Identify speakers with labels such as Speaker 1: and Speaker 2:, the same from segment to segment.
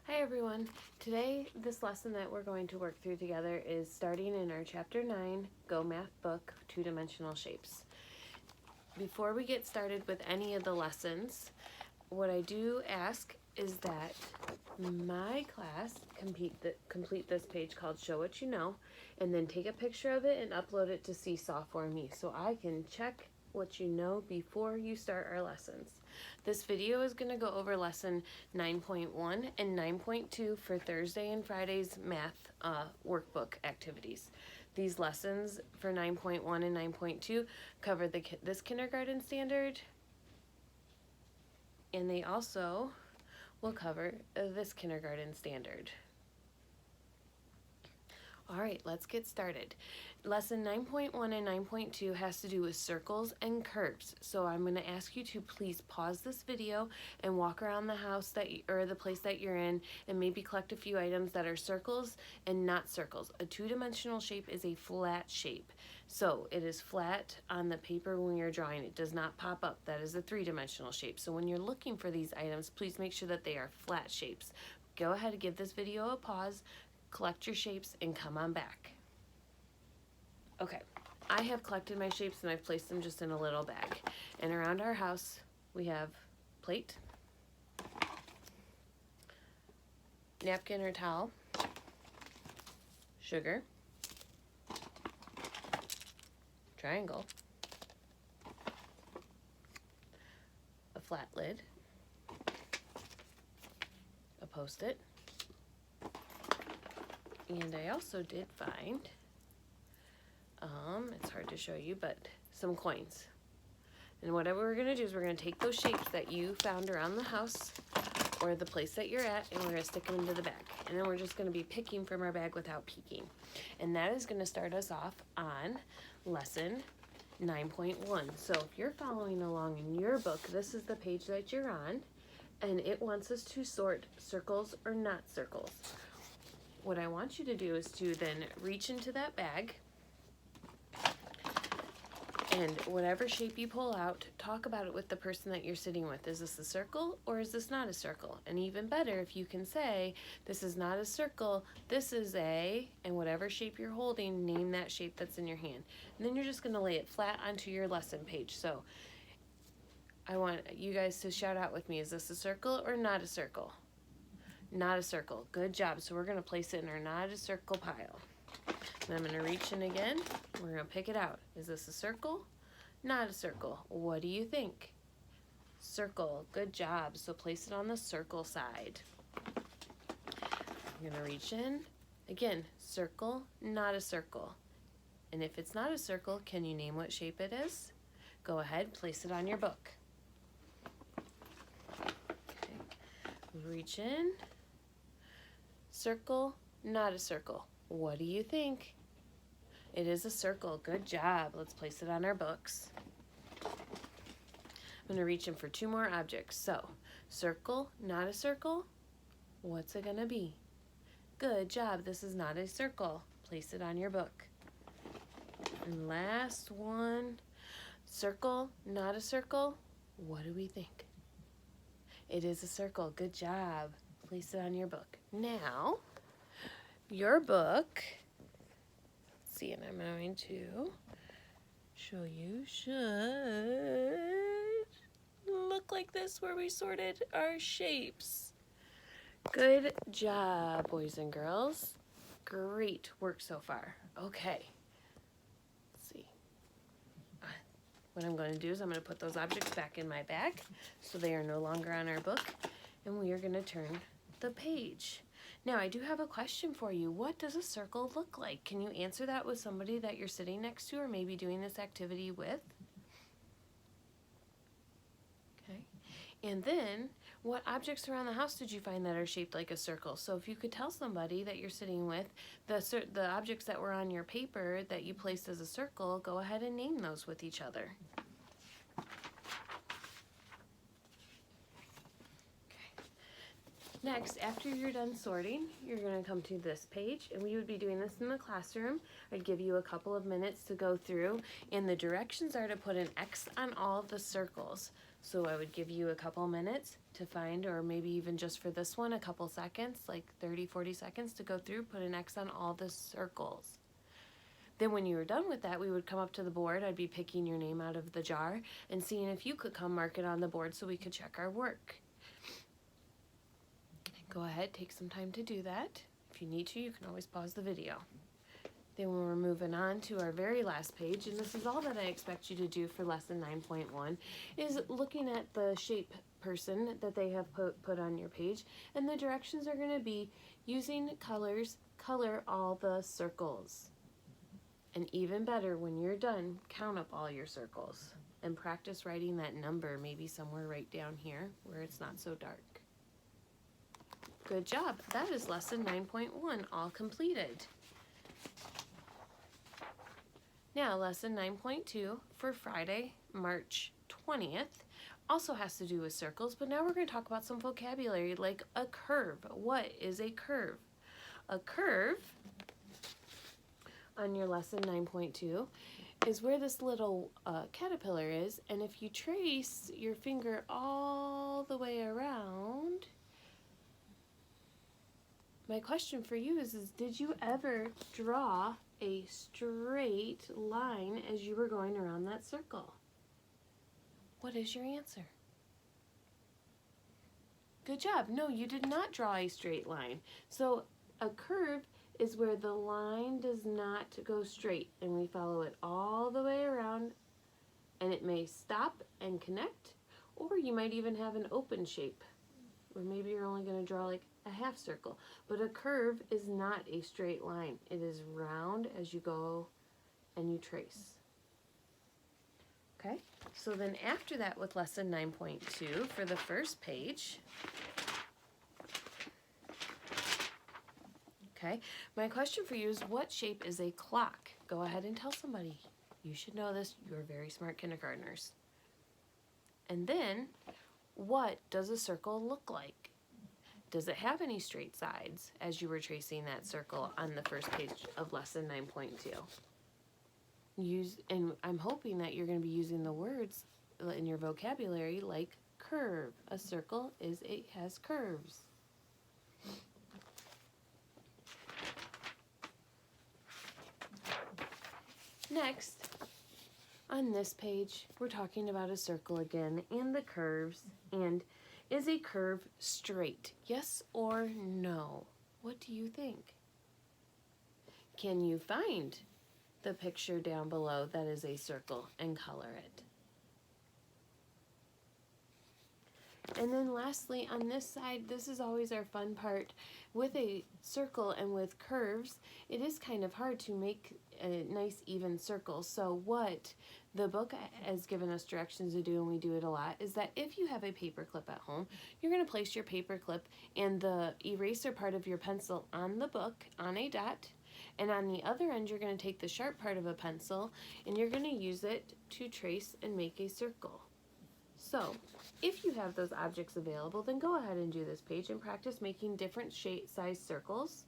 Speaker 1: Hi everyone. Today, this lesson that we're going to work through together is starting in our Chapter 9 Go Math book, Two-Dimensional Shapes. Before we get started with any of the lessons, what I do ask is that my class complete this page called Show What You Know, and then take a picture of it and upload it to Seesaw for me so I can check what you know before you start our lessons. This video is going to go over lesson 9.1 and 9.2 for Thursday and Friday's math workbook activities. These lessons for 9.1 and 9.2 cover this kindergarten standard, and they also will cover this kindergarten standard. All right, let's get started. Lesson 9.1 and 9.2 has to do with circles and curves. So I'm going to ask you to please pause this video and walk around the house or the place that you're in and maybe collect a few items that are circles and not circles. A two-dimensional shape is a flat shape. So it is flat on the paper when you're drawing. It does not pop up. That is a three-dimensional shape. So when you're looking for these items, please make sure that they are flat shapes. Go ahead and give this video a pause. Collect your shapes and come on back. Okay, I have collected my shapes and I've placed them just in a little bag. And around our house, we have plate, napkin or towel, sugar, triangle, a flat lid, a Post-it, and I also did find, it's hard to show you, but some coins. And whatever we're going to do is we're going to take those shapes that you found around the house or the place that you're at, and we're going to stick them into the bag. And then we're just going to be picking from our bag without peeking. And that is going to start us off on lesson 9.1. So if you're following along in your book, this is the page that you're on, and it wants us to sort circles or not circles. What I want you to do is to then reach into that bag, and whatever shape you pull out, talk about it with the person that you're sitting with. Is this a circle or is this not a circle? And even better if you can say, this is not a circle, this is a, and whatever shape you're holding, name that shape that's in your hand. And then you're just going to lay it flat onto your lesson page. So I want you guys to shout out with me, is this a circle or not a circle? Not a circle. Good job. So we're going to place it in our not a circle pile. And I'm going to reach in again. We're going to pick it out. Is this a circle? Not a circle. What do you think? Circle. Good job. So place it on the circle side. I'm going to reach in. Again, circle, not a circle. And if it's not a circle, can you name what shape it is? Go ahead, place it on your book. Okay. Reach in. Circle, not a circle. What do you think? It is a circle. Good job. Let's place it on our books. I'm going to reach in for two more objects. So, circle, not a circle. What's it going to be? Good job. This is not a circle. Place it on your book. And last one, circle, not a circle. What do we think? It is a circle. Good job. Place it on your book. Now, your book, let's see, and I'm going to show you, should look like this where we sorted our shapes. Good job, boys and girls. Great work so far. Okay, let's see. What I'm going to do is I'm going to put those objects back in my bag so they are no longer on our book, and we are going to turn the page. Now, I do have a question for you. What does a circle look like? Can you answer that with somebody that you're sitting next to or maybe doing this activity with? Okay. And then, what objects around the house did you find that are shaped like a circle? So if you could tell somebody that you're sitting with the objects that were on your paper that you placed as a circle, go ahead and name those with each other. Next, after you're done sorting, you're going to come to this page, and we would be doing this in the classroom. I'd give you a couple of minutes to go through, and the directions are to put an X on all of the circles. So I would give you a couple minutes to find, or maybe even just for this one, a couple seconds, like 30, 40 seconds to go through, put an X on all the circles. Then when you were done with that, we would come up to the board. I'd be picking your name out of the jar and seeing if you could come mark it on the board so we could check our work. Go ahead, take some time to do that. If you need to, you can always pause the video. Then we're moving on to our very last page, and this is all that I expect you to do for lesson 9.1, is looking at the shape person that they have put on your page, and the directions are going to be using colors, color all the circles. And even better, when you're done, count up all your circles and practice writing that number, maybe somewhere right down here where it's not so dark. Good job. That is lesson 9.1 all completed. Now, lesson 9.2 for Friday, March 20th, also has to do with circles, but now we're going to talk about some vocabulary like a curve. What is a curve? A curve, on your lesson 9.2, is where this little caterpillar is, and if you trace your finger all the way around, my question for you is did you ever draw a straight line as you were going around that circle? What is your answer? Good job. No, you did not draw a straight line. So a curve is where the line does not go straight, and we follow it all the way around, and it may stop and connect, or you might even have an open shape, or maybe you're only going to draw like a half circle. But a curve is not a straight line. It is round as you go and you trace. Okay, so then after that with lesson 9.2 for the first page, okay, my question for you is what shape is a clock? Go ahead and tell somebody. You should know this. You're very smart kindergartners. And then, what does a circle look like? Does it have any straight sides as you were tracing that circle on the first page of lesson 9.2? And I'm hoping that you're going to be using the words in your vocabulary like curve. A circle has curves. Next, on this page, we're talking about a circle again and the curves. And is a curve straight? Yes or no? What do you think? Can you find the picture down below that is a circle and color it? And then lastly, on this side, this is always our fun part. With a circle and with curves, it is kind of hard to make a nice even circle. So what the book has given us directions to do, and we do it a lot, is that if you have a paper clip at home, you're going to place your paper clip and the eraser part of your pencil on the book on a dot, and on the other end you're going to take the sharp part of a pencil and you're going to use it to trace and make a circle. So if you have those objects available, then go ahead and do this page and practice making different size circles.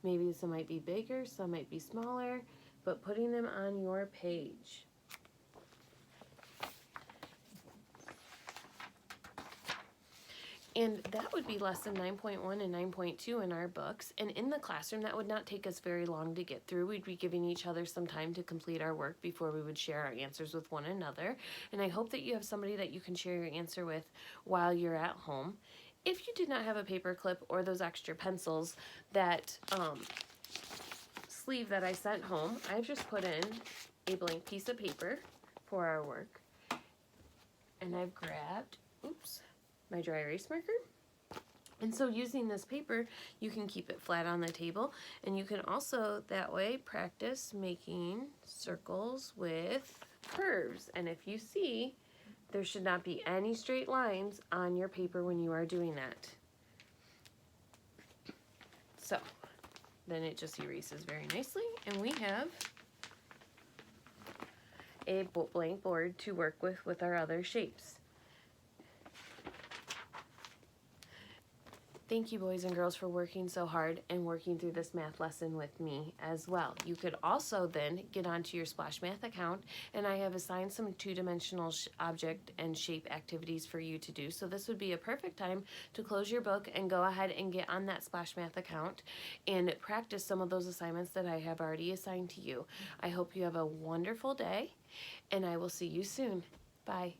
Speaker 1: Maybe some might be bigger, some might be smaller, but putting them on your page. And that would be lesson 9.1 and 9.2 in our books. And in the classroom, that would not take us very long to get through. We'd be giving each other some time to complete our work before we would share our answers with one another. And I hope that you have somebody that you can share your answer with while you're at home. If you did not have a paper clip or those extra pencils, that sleeve that I sent home, I've just put in a blank piece of paper for our work. And I've grabbed, my dry erase marker. And so using this paper, you can keep it flat on the table, and you can also that way practice making circles with curves. And if you see, there should not be any straight lines on your paper when you are doing that. So then it just erases very nicely, and we have a blank board to work with our other shapes. Thank you, boys and girls, for working so hard and working through this math lesson with me as well. You could also then get onto your Splash Math account, and I have assigned some two-dimensional object and shape activities for you to do. So this would be a perfect time to close your book and go ahead and get on that Splash Math account and practice some of those assignments that I have already assigned to you. I hope you have a wonderful day, and I will see you soon. Bye.